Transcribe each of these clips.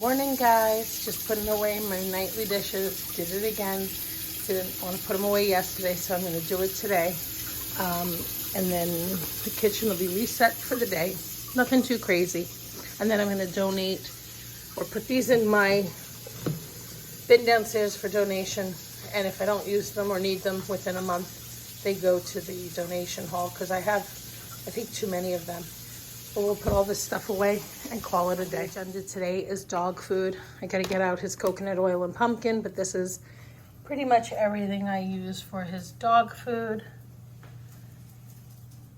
Morning, guys. Just putting away my nightly dishes. Did it again. Didn't want to put them away yesterday, so I'm going to do it today. And then the kitchen will be reset for the day. Nothing too crazy. And then I'm going to donate or put these in my bin downstairs for donation. And if I don't use them or need them within a month, they go to the donation hall because I have, I think, too many of them. But we'll put all this stuff away and call it a day. The agenda today is dog food. I gotta get out his coconut oil and pumpkin, but this is pretty much everything I use for his dog food.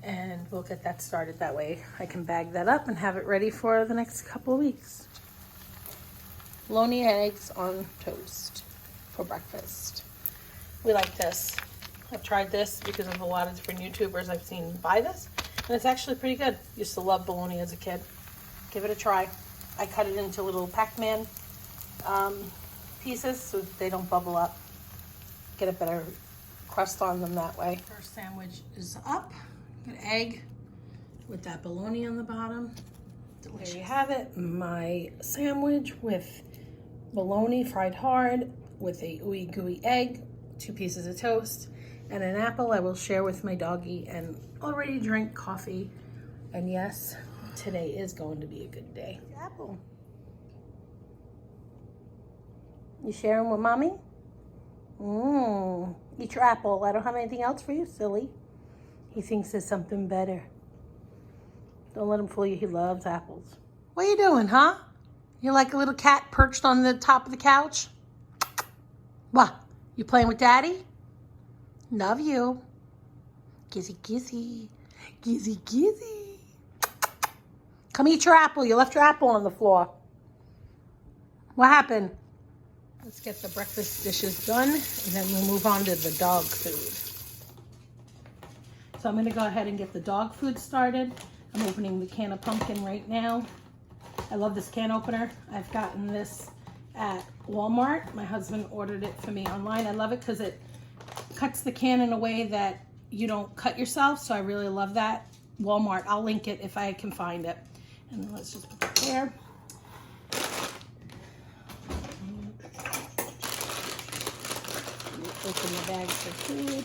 And we'll get that started that way. I can bag that up and have it ready for the next couple of weeks. Bologna eggs on toast for breakfast. We like this. I've tried this because of a lot of different YouTubers I've seen buy this. And it's actually pretty good. Used to love bologna as a kid. Give it a try. I cut it into little Pac-Man pieces so they don't bubble up. Get a better crust on them that way. First sandwich is up. An egg with that bologna on the bottom. Delicious. There you have it. My sandwich with bologna fried hard with a ooey gooey egg, 2 pieces of toast, and an apple I will share with my doggy, and already drank coffee. And yes, today is going to be a good day. Apple. You sharing with mommy? Eat your apple. I don't have anything else for you, silly. He thinks there's something better. Don't let him fool you. He loves apples. What are you doing, huh? You're like a little cat perched on the top of the couch? What? You playing with daddy? Love you. Gizzy, gizzy. Gizzy, gizzy. Come eat your apple. You left your apple on the floor. What happened? Let's get the breakfast dishes done, and then we'll move on to the dog food. So I'm going to go ahead and get the dog food started. I'm opening the can of pumpkin right now. I love this can opener. I've gotten this at Walmart. My husband ordered it for me online. I love it because it cuts the can in a way that you don't cut yourself, so I really love that. Walmart, I'll link it if I can find it. And then let's just put that there. Open the bags for food.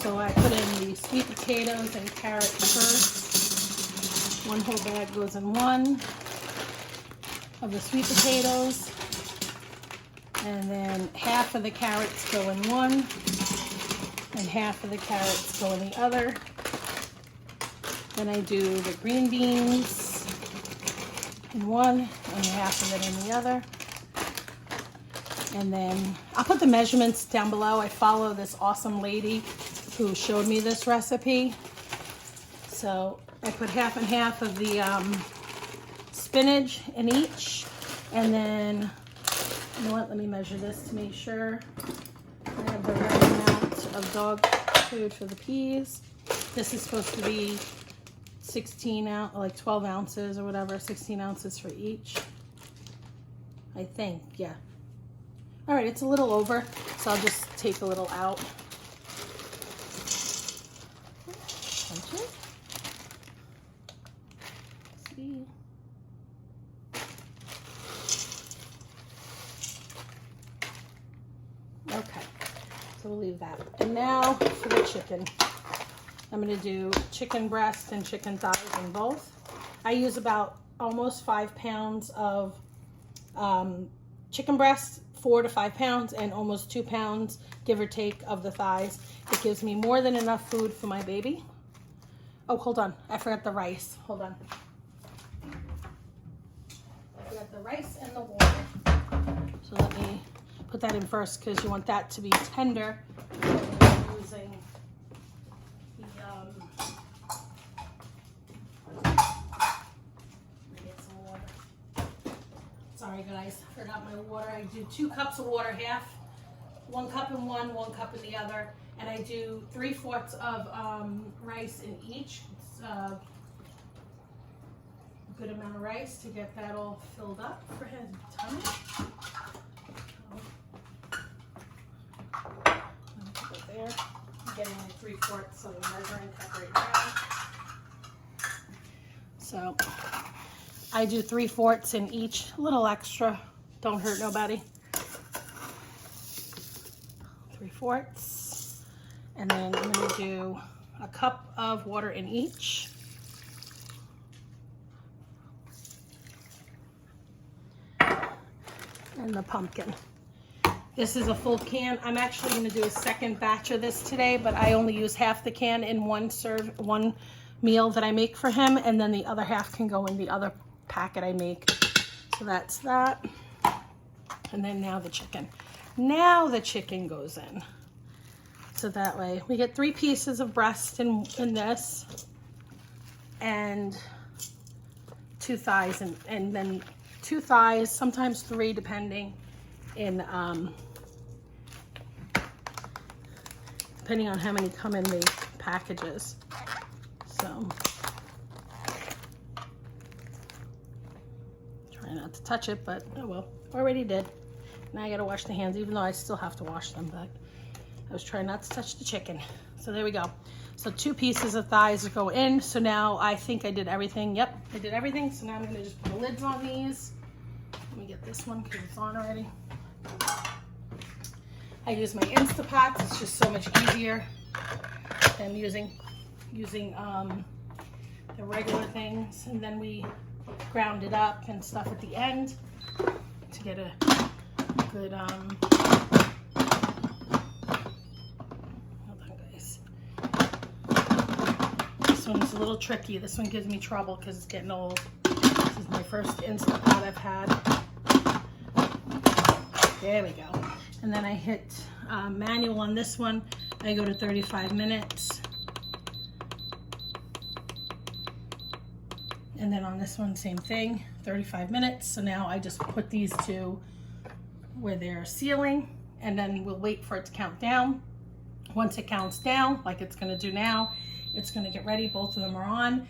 So I put in the sweet potatoes and carrots first. 1 whole bag goes in one of the sweet potatoes, and then half of the carrots go in one, and half of the carrots go in the other. Then I do the green beans in one, and half of it in the other. And then I'll put the measurements down below. I follow this awesome lady who showed me this recipe. So I put half and half of the spinach in each, and then, you know what, let me measure this to make sure I have the right amount of dog food for the peas. This is supposed to be 12 ounces or whatever, 16 ounces for each, I think, yeah. All right, it's a little over, so I'll just take a little out. See. Okay, so we'll leave that. And now for the chicken. I'm gonna do chicken breast and chicken thighs in both. I use about almost 5 pounds of chicken breast, 4 to 5 pounds, and almost 2 pounds, give or take, of the thighs. It gives me more than enough food for my baby. Oh, hold on, I forgot the rice. Hold on. I forgot the rice and the water. So let me put that in first because you want that to be tender. I'm using the, get some water. Sorry guys, I forgot my water. I do 2 cups of water, half. 1 cup in one, 1 cup in the other. And I do 3/4 of rice in each. It's a good amount of rice to get that all filled up for his tummy. Put it there. getting my 3/4 of a measuring cup right now. So I do 3/4 in each, a little extra. Don't hurt nobody. 3/4. And then I'm going to do a cup of water in each. And the pumpkin. This is a full can. I'm actually going to do a second batch of this today, but I only use half the can in one meal that I make for him, and then the other half can go in the other packet I make. So that's that. And then now the chicken. Now the chicken goes in. So that way we get 3 pieces of breast in this, and 2 thighs, and then 2 thighs, sometimes 3 depending depending on how many come in the packages. So try not to touch it, but oh well, already did. Now I gotta wash the hands, even though I still have to wash them, but I was trying not to touch the chicken. So there we go. So 2 pieces of thighs go in. So now I think I did everything. Yep, I did everything. So now I'm gonna just put the lids on these. Let me get this one because it's on already. I use my Instapot. It's just so much easier than using the regular things. And then we ground it up and stuff at the end to get a good hold on, guys. This one's a little tricky. This one gives me trouble because it's getting old. This is my first Instapot I've had. There we go. And then I hit manual on this one. I go to 35 minutes. And then on this one, same thing, 35 minutes. So now I just put these to where they're sealing, and then we'll wait for it to count down. Once it counts down, like it's gonna do now, it's gonna get ready. Both of them are on.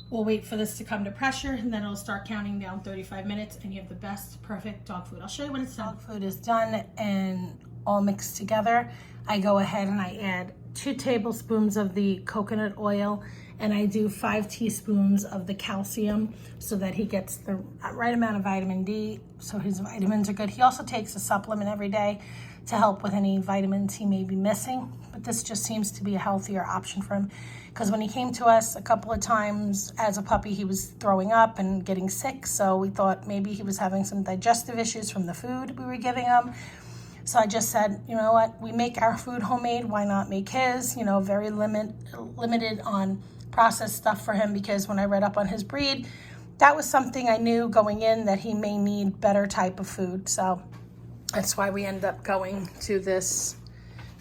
We'll wait for this to come to pressure, and then it'll start counting down 35 minutes, and you have the best, perfect dog food. I'll show you when it's done. Dog food is done and all mixed together. I go ahead and I add 2 tablespoons of the coconut oil, and I do 5 teaspoons of the calcium so that he gets the right amount of vitamin D, so his vitamins are good. He also takes a supplement every day to help with any vitamins he may be missing, but this just seems to be a healthier option for him, because when he came to us a couple of times as a puppy, he was throwing up and getting sick, so we thought maybe he was having some digestive issues from the food we were giving him. So I just said, you know what, we make our food homemade, why not make his? You know, very limited on processed stuff for him, because when I read up on his breed, that was something I knew going in, that he may need better type of food. So that's why we end up going to this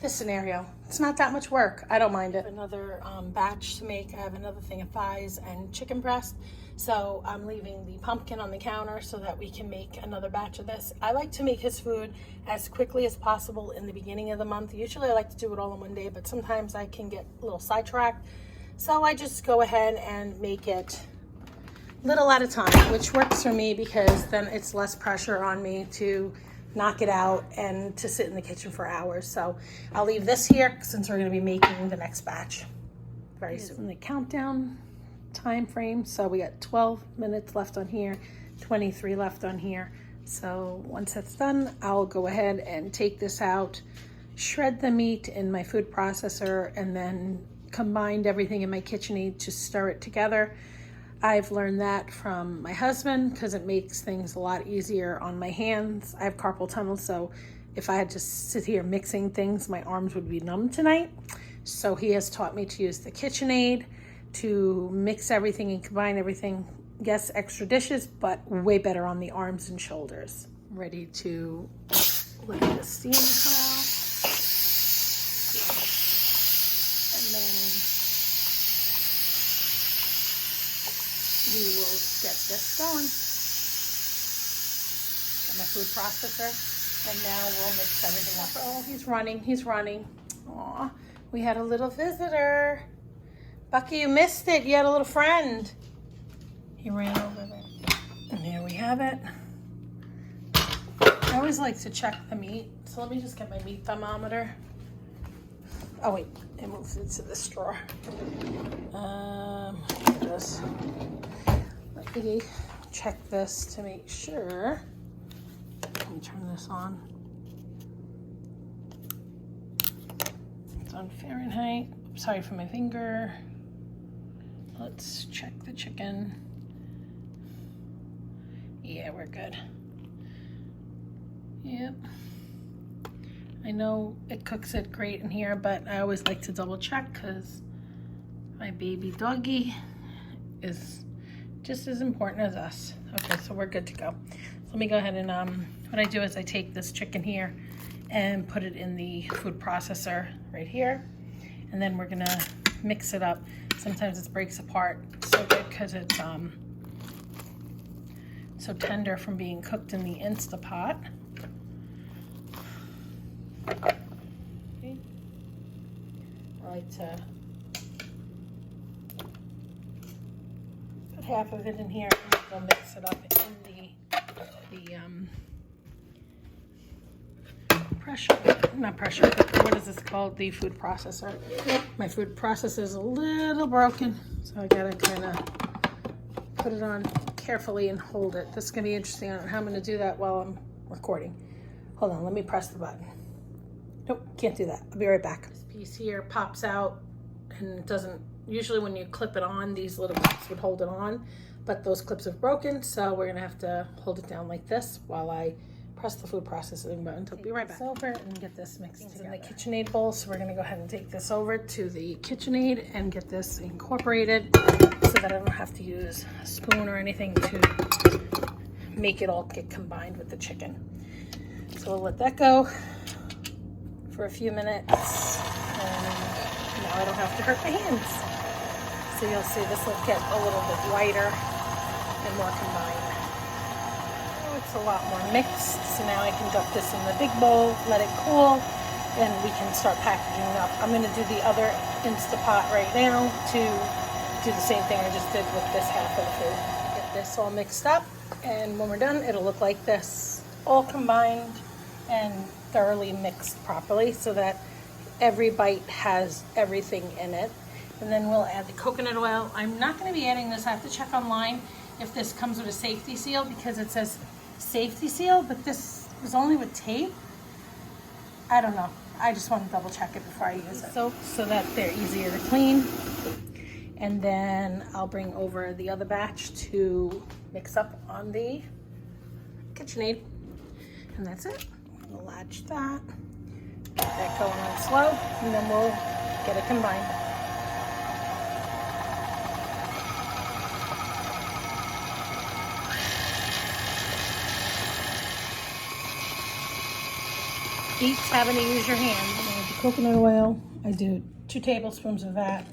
scenario. It's not that much work. I don't mind it. Another batch to make. I have another thing of thighs and chicken breast. So I'm leaving the pumpkin on the counter so that we can make another batch of this. I like to make his food as quickly as possible in the beginning of the month. Usually I like to do it all in one day, but sometimes I can get a little sidetracked. So I just go ahead and make it little at a time, which works for me because then it's less pressure on me to knock it out and to sit in the kitchen for hours. So I'll leave this here since we're going to be making the next batch very soon. The countdown time frame, so we got 12 minutes left on here, 23 left on here. So once that's done, I'll go ahead and take this out, shred the meat in my food processor, and then combined everything in my KitchenAid to stir it together. I've learned that from my husband because it makes things a lot easier on my hands. I have carpal tunnel, so if I had to sit here mixing things, my arms would be numb tonight. So he has taught me to use the KitchenAid to mix everything and combine everything. Yes, extra dishes, but way better on the arms and shoulders. Ready to let the steam come out. And then we will get this going. Got my food processor, and now we'll mix everything up. Oh, he's running. Aw, we had a little visitor. Bucky, you missed it. You had a little friend. He ran over there. And there we have it. I always like to check the meat. So let me just get my meat thermometer. Oh wait, it moves into this drawer. Just let me check this to make sure. Let me turn this on. It's on Fahrenheit. Sorry for my finger. Let's check the chicken. Yeah, we're good. Yep. I know it cooks it great in here, but I always like to double check because my baby doggy is just as important as us. Okay, so we're good to go. So let me go ahead and what I do is I take this chicken here and put it in the food processor right here, and then we're gonna mix it up. Sometimes it breaks apart so good because it's so tender from being cooked in the Instapot. Okay. I like to put half of it in here and then we'll mix it up in not pressure cooker, what is this called? The food processor. My food processor is a little broken, so I gotta kind of put it on carefully and hold it. This is gonna be interesting on how I'm gonna do that while I'm recording. Hold on, let me press the button. Nope, can't do that. I'll be right back. This piece here pops out and it doesn't, usually when you clip it on, these little clips would hold it on, but those clips have broken, so we're gonna have to hold it down like this while I press the food processing button. I'll be right back. Over and get this mixed together in the KitchenAid bowl. So we're gonna go ahead and take this over to the KitchenAid and get this incorporated so that I don't have to use a spoon or anything to make it all get combined with the chicken. So we'll let that go for a few minutes, and now I don't have to hurt my hands. So you'll see this will get a little bit whiter and more combined. It's a lot more mixed, so now I can dump this in the big bowl, let it cool, and we can start packaging it up. I'm going to do the other Instapot right now to do the same thing I just did with this half of the food. Get this all mixed up, and when we're done, it'll look like this, all combined and thoroughly mixed properly so that every bite has everything in it. And then we'll add the coconut oil. I'm not going to be adding this. I have to check online if this comes with a safety seal because it says safety seal, but this was only with tape. I don't know. I just want to double check it before I use it. So that they're easier to clean. And then I'll bring over the other batch to mix up on the KitchenAid. And that's it. We'll latch that. Get that going on slow, and then we'll get it combined. Each having to use your hand. The coconut oil, I do 2 tablespoons of that.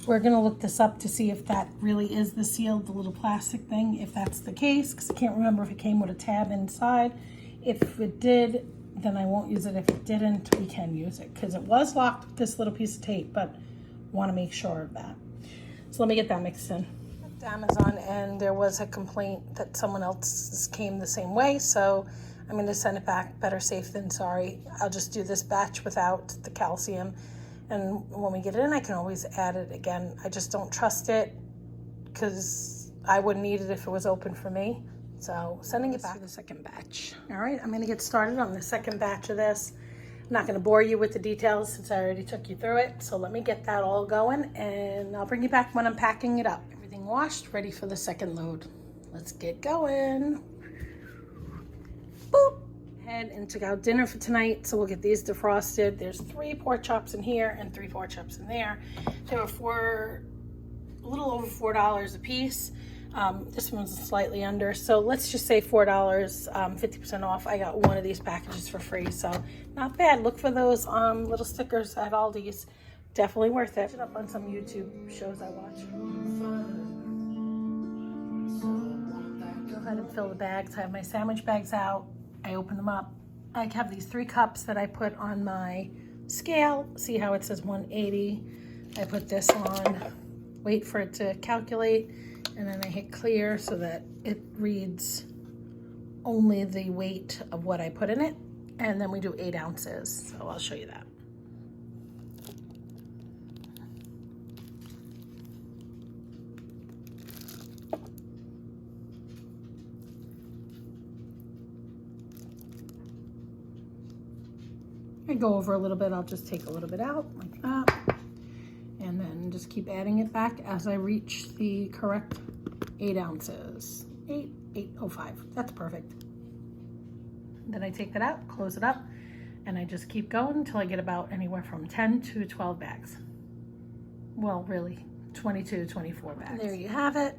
We're gonna look this up to see if that really is the seal, the little plastic thing, if that's the case, because I can't remember if it came with a tab inside. If it did, then I won't use it. If it didn't, we can use it, because it was locked with this little piece of tape, but wanna make sure of that. So let me get that mixed in. To Amazon, and there was a complaint that someone else came the same way, so I'm going to send it back. Better safe than sorry. I'll just do this batch without the calcium, and when we get it in, I can always add it again. I just don't trust it because I wouldn't eat it if it was open for me. So sending it back for the second batch. All right, I'm going to get started on the second batch of this. I'm not going to bore you with the details since I already took you through it. So let me get that all going, and I'll bring you back when I'm packing it up. Everything washed, ready for the second load. Let's get going. Boop. Head and took out dinner for tonight, so we'll get these defrosted. There's 3 pork chops in here and 3 pork chops in there. They were a little over $4 a piece. This one's slightly under, so let's just say $4, 50% off. I got one of these packages for free, so not bad. Look for those little stickers at Aldi's. Definitely worth it. Up on some YouTube shows I watch. Go ahead and fill the bags. I have my sandwich bags out. I open them up. I have these 3 cups that I put on my scale. See how it says 180? I put this on, wait for it to calculate, and then I hit clear so that it reads only the weight of what I put in it. And then we do 8 ounces. So I'll show you that. I go over a little bit, I'll just take a little bit out like that. And then just keep adding it back as I reach the correct 8 ounces. 805, that's perfect. Then I take that out, close it up, and I just keep going until I get about anywhere from 10 to 12 bags. Well, really, 22, 24 bags. And there you have it.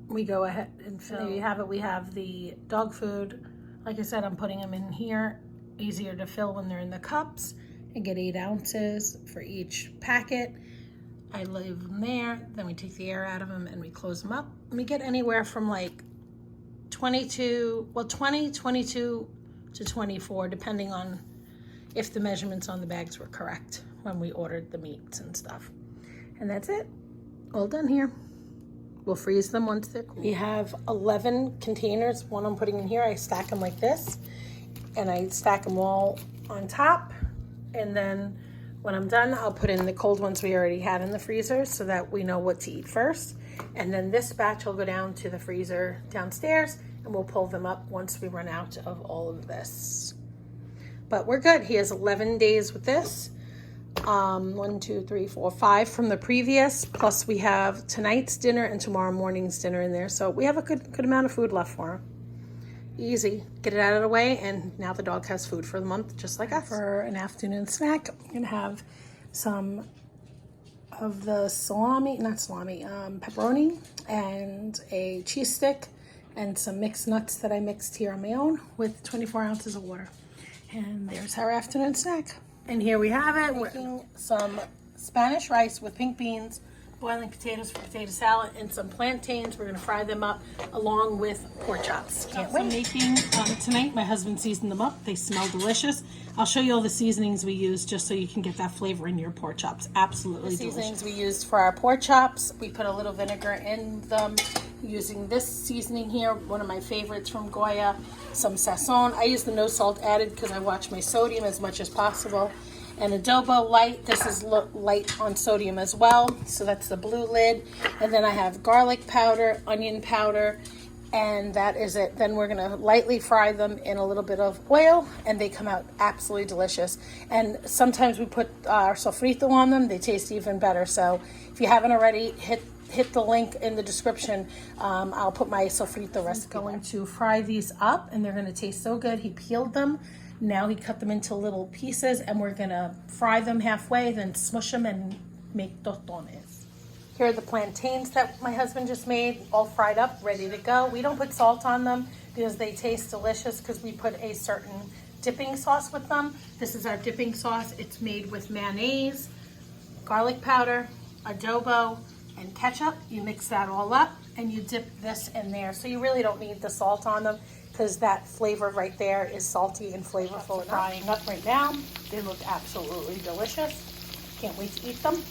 We go ahead and fill. There you have it. We have the dog food. Like I said, I'm putting them in here. Easier to fill when they're in the cups. I get 8 ounces for each packet. I leave them there. Then we take the air out of them and we close them up. And we get anywhere from like 20, 22 to 24, depending on if the measurements on the bags were correct when we ordered the meats and stuff. And that's it. All done here. We'll freeze them once they're cool. We have 11 containers. One I'm putting in here. I stack them like this, and I stack them all on top. And then when I'm done, I'll put in the cold ones we already had in the freezer so that we know what to eat first. And then this batch will go down to the freezer downstairs, and we'll pull them up once we run out of all of this. But we're good. He has 11 days with this. 1, 2, 3, 4, 5 from the previous, plus we have tonight's dinner and tomorrow morning's dinner in there. So we have a good amount of food left for him. Easy. Get it out of the way, and now the dog has food for the month, just like us. For an afternoon snack, I'm going to have some of the pepperoni and a cheese stick and some mixed nuts that I mixed here on my own with 24 ounces of water. And there's our afternoon snack. And here we have it. We're making some Spanish rice with pink beans, boiling potatoes for potato salad, and some plantains. We're going to fry them up along with pork chops. Can't wait. I'm making tonight. My husband seasoned them up. They smell delicious. I'll show you all the seasonings we use just so you can get that flavor in your pork chops. Absolutely delicious. The seasonings we used for our pork chops, we put a little vinegar in them using this seasoning here, one of my favorites from Goya, some sazon. I use the no salt added because I watch my sodium as much as possible. And adobo light, this is light on sodium as well, so that's the blue lid. And then I have garlic powder, onion powder, and that is it. Then we're gonna lightly fry them in a little bit of oil, and they come out absolutely delicious. And sometimes we put our sofrito on them, they taste even better. So if you haven't already, hit the link in the description. I'll put my sofrito recipe. I'm going to fry these up, and they're gonna taste so good. He peeled them. Now he cut them into little pieces, and we're gonna fry them halfway, then smush them and make tostones. Here are the plantains that my husband just made, all fried up, ready to go. We don't put salt on them because they taste delicious because we put a certain dipping sauce with them. This is our dipping sauce. It's made with mayonnaise, garlic powder, adobo, and ketchup. You mix that all up, and you dip this in there. So you really don't need the salt on them, because that flavor right there is salty and flavorful. Frying up right now. They look absolutely delicious. Can't wait to eat them.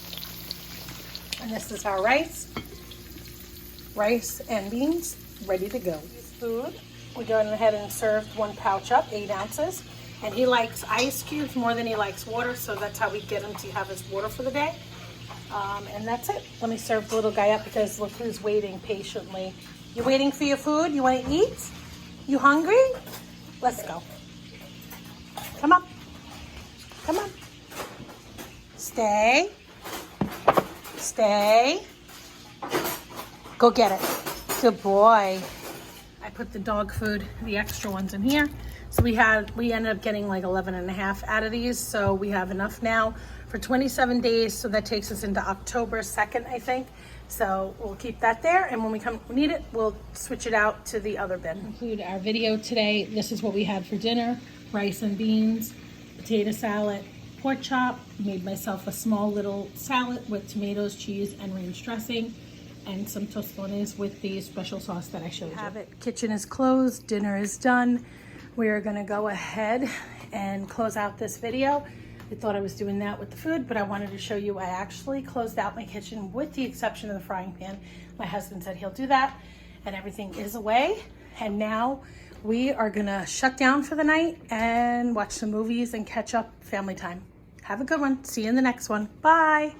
And this is our rice and beans, ready to go. Food. We go ahead and served 1 pouch up, 8 ounces. And he likes ice cubes more than he likes water, so that's how we get him to have his water for the day. And that's it. Let me serve the little guy up because look who's waiting patiently. You waiting for your food? You want to eat? You hungry? Let's go. Come on. Come on. Stay. Stay. Go get it. Good boy. I put the dog food, the extra ones in here. So we ended up getting like 11 and a half out of these. So we have enough now for 27 days. So that takes us into October 2nd, I think. So we'll keep that there, and when we need it, we'll switch it out to the other bin. Conclude our video today. This is what we had for dinner: rice and beans, potato salad, pork chop. Made myself a small little salad with tomatoes, cheese, and ranch dressing, and some tostones with the special sauce that I showed you. Kitchen is closed. Dinner is done. We are going to go ahead and close out this video. I thought I was doing that with the food, but I wanted to show you I actually closed out my kitchen with the exception of the frying pan. My husband said he'll do that, and everything is away. And now we are gonna shut down for the night and watch some movies and catch up family time. Have a good one. See you in the next one. Bye.